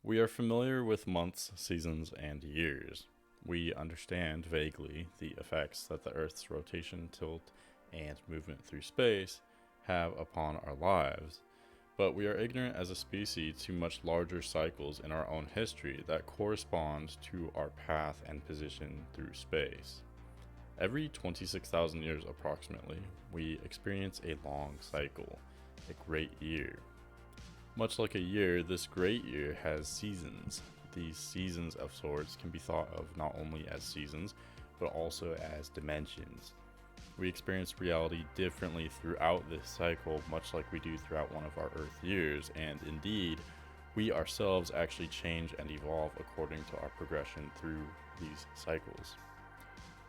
We are familiar with months, seasons, and years. We understand vaguely the effects that the Earth's rotation, tilt, and movement through space have upon our lives, but we are ignorant as a species to much larger cycles in our own history that correspond to our path and position through space. Every 26,000 years approximately, we experience a long cycle, a great year. Much like a year, this great year has seasons. These seasons of sorts can be thought of not only as seasons, but also as dimensions. We experience reality differently throughout this cycle, much like we do throughout one of our Earth years, and indeed, we ourselves actually change and evolve according to our progression through these cycles.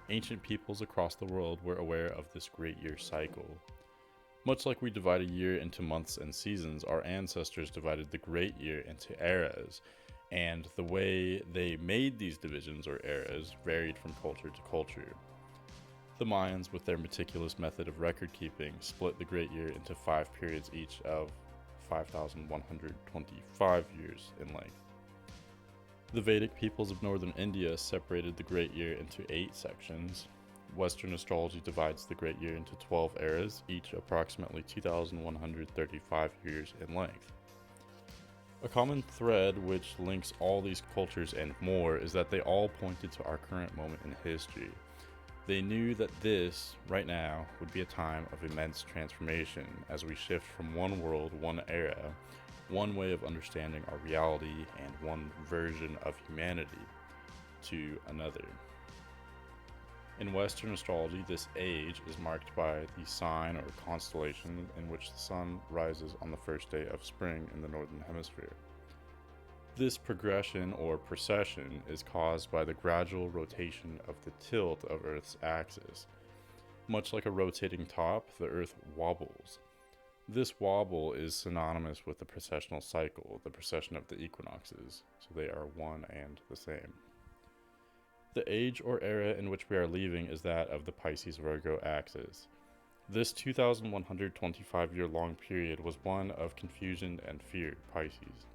Ancient peoples across the world were aware of this great year cycle. Much like we divide a year into months and seasons, our ancestors divided the great year into eras, and the way they made these divisions or eras varied from culture to culture. The Mayans, with their meticulous method of record keeping, split the great year into 5 periods, each of 5,125 years in length. The Vedic peoples of northern India separated the great year into 8 sections. Western astrology divides the great year into 12 eras, each approximately 2,135 years in length. A common thread which links all these cultures and more is that they all pointed to our current moment in history. They knew that this, right now, would be a time of immense transformation as we shift from one world, one era, one way of understanding our reality, and one version of humanity to another. In Western astrology, this age is marked by the sign or constellation in which the sun rises on the first day of spring in the northern hemisphere. This progression or precession is caused by the gradual rotation of the tilt of Earth's axis. Much like a rotating top, the Earth wobbles. This wobble is synonymous with the precessional cycle, the precession of the equinoxes, so they are one and the same. The age or era in which we are leaving is that of the Pisces-Virgo axis. This 2,125-year long period was one of confusion and fear, Pisces.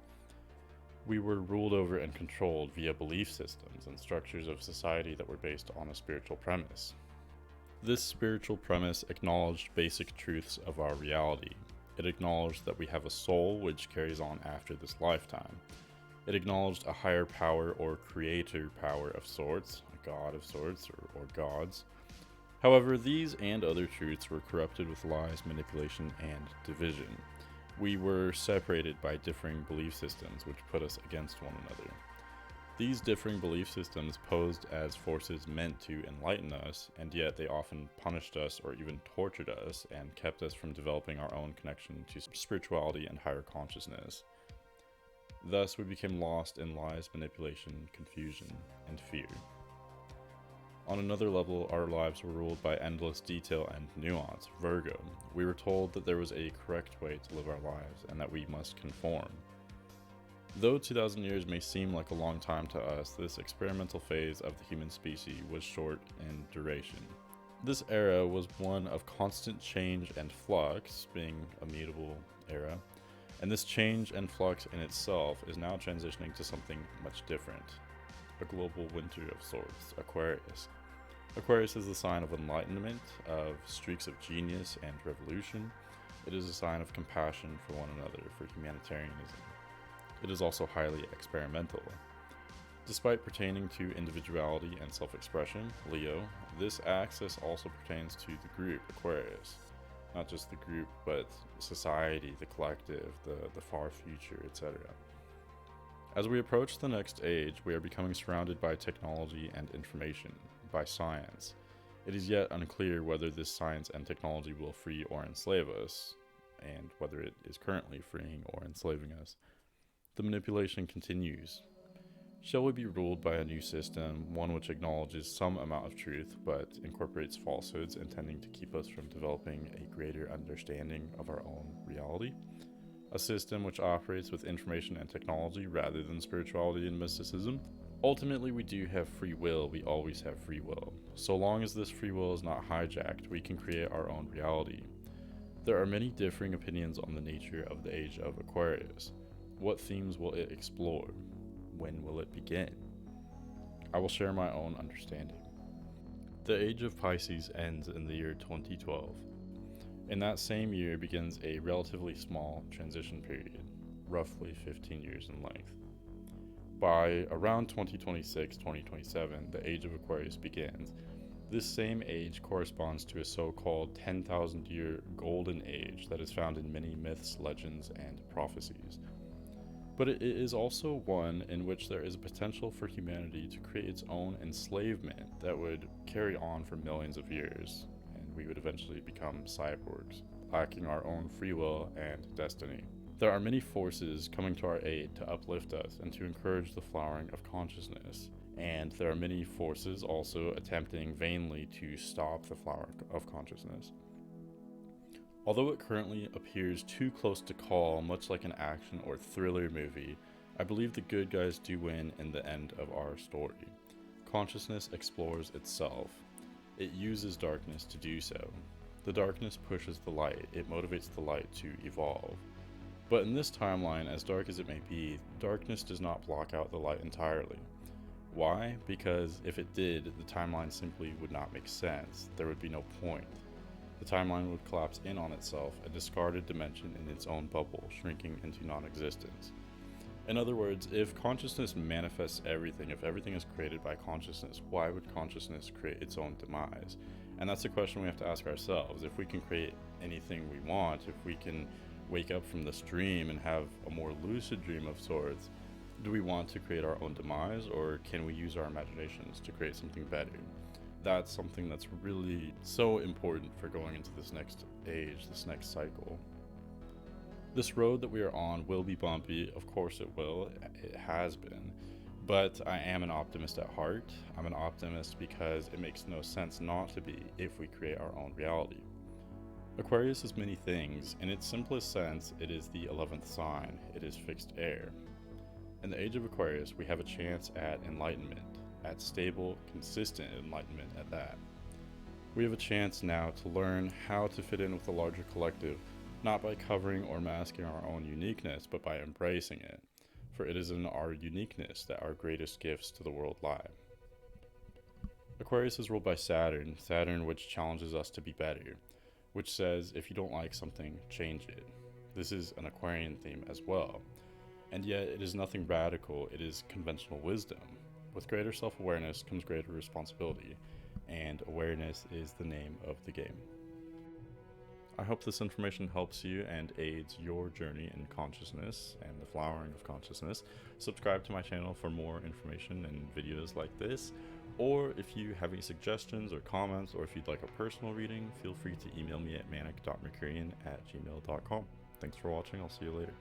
We were ruled over and controlled via belief systems and structures of society that were based on a spiritual premise. This spiritual premise acknowledged basic truths of our reality. It acknowledged that we have a soul which carries on after this lifetime. It acknowledged a higher power or creator power of sorts, a god of sorts, or gods. However, these and other truths were corrupted with lies, manipulation, and division. We were separated by differing belief systems which put us against one another. These differing belief systems posed as forces meant to enlighten us, and yet they often punished us or even tortured us and kept us from developing our own connection to spirituality and higher consciousness. Thus, we became lost in lies, manipulation, confusion, and fear. On another level, our lives were ruled by endless detail and nuance, Virgo. We were told that there was a correct way to live our lives and that we must conform. Though 2,000 years may seem like a long time to us, this experimental phase of the human species was short in duration. This era was one of constant change and flux, being a mutable era. And this change and flux in itself is now transitioning to something much different. A global winter of sorts, Aquarius. Aquarius is the sign of enlightenment, of streaks of genius and revolution. It is a sign of compassion for one another, for humanitarianism. It is also highly experimental. Despite pertaining to individuality and self-expression, Leo, this axis also pertains to the group Aquarius. Not just the group, but society, the collective, the far future, etc. As we approach the next age, we are becoming surrounded by technology and information, by science. It is yet unclear whether this science and technology will free or enslave us, and whether it is currently freeing or enslaving us. The manipulation continues. Shall we be ruled by a new system, one which acknowledges some amount of truth but incorporates falsehoods intending to keep us from developing a greater understanding of our own reality? A system which operates with information and technology rather than spirituality and mysticism? Ultimately, we do have free will. We always have free will. So long as this free will is not hijacked, we can create our own reality. There are many differing opinions on the nature of the Age of Aquarius. What themes will it explore? When will it begin? I will share my own understanding. The Age of Pisces ends in the year 2012. In that same year begins a relatively small transition period, roughly 15 years in length. By around 2026-2027, the Age of Aquarius begins. This same age corresponds to a so-called 10,000-year golden age that is found in many myths, legends, and prophecies. But it is also one in which there is a potential for humanity to create its own enslavement that would carry on for millions of years, and we would eventually become cyborgs, lacking our own free will and destiny. There are many forces coming to our aid to uplift us and to encourage the flowering of consciousness, and there are many forces also attempting vainly to stop the flowering of consciousness. Although it currently appears too close to call, much like an action or thriller movie, I believe the good guys do win in the end of our story. Consciousness explores itself. It uses darkness to do so. The darkness pushes the light. It motivates the light to evolve. But in this timeline, as dark as it may be, darkness does not block out the light entirely. Why? Because if it did, the timeline simply would not make sense. There would be no point. The timeline would collapse in on itself, a discarded dimension in its own bubble, shrinking into non-existence. In other words, if consciousness manifests everything, if everything is created by consciousness, why would consciousness create its own demise? And that's the question we have to ask ourselves. If we can create anything we want, if we can wake up from this dream and have a more lucid dream of sorts, do we want to create our own demise, or can we use our imaginations to create something better? That's something that's really so important for going into this next age, this next cycle. This road that we are on will be bumpy, of course it will, it has been, but I am an optimist at heart. I'm an optimist because it makes no sense not to be if we create our own reality. Aquarius is many things. In its simplest sense, it is the 11th sign. It is fixed air. In the Age of Aquarius, we have a chance at enlightenment, at stable, consistent enlightenment at that. We have a chance now to learn how to fit in with the larger collective, not by covering or masking our own uniqueness, but by embracing it, for it is in our uniqueness that our greatest gifts to the world lie. Aquarius is ruled by Saturn, Saturn which challenges us to be better, which says if you don't like something, change it. This is an Aquarian theme as well, and yet it is nothing radical, it is conventional wisdom. With greater self-awareness comes greater responsibility, and awareness is the name of the game. I hope this information helps you and aids your journey in consciousness and the flowering of consciousness. Subscribe to my channel for more information and videos like this, or if you have any suggestions or comments, or if you'd like a personal reading, feel free to email me at manic.mercurian@gmail.com. Thanks for watching, I'll see you later.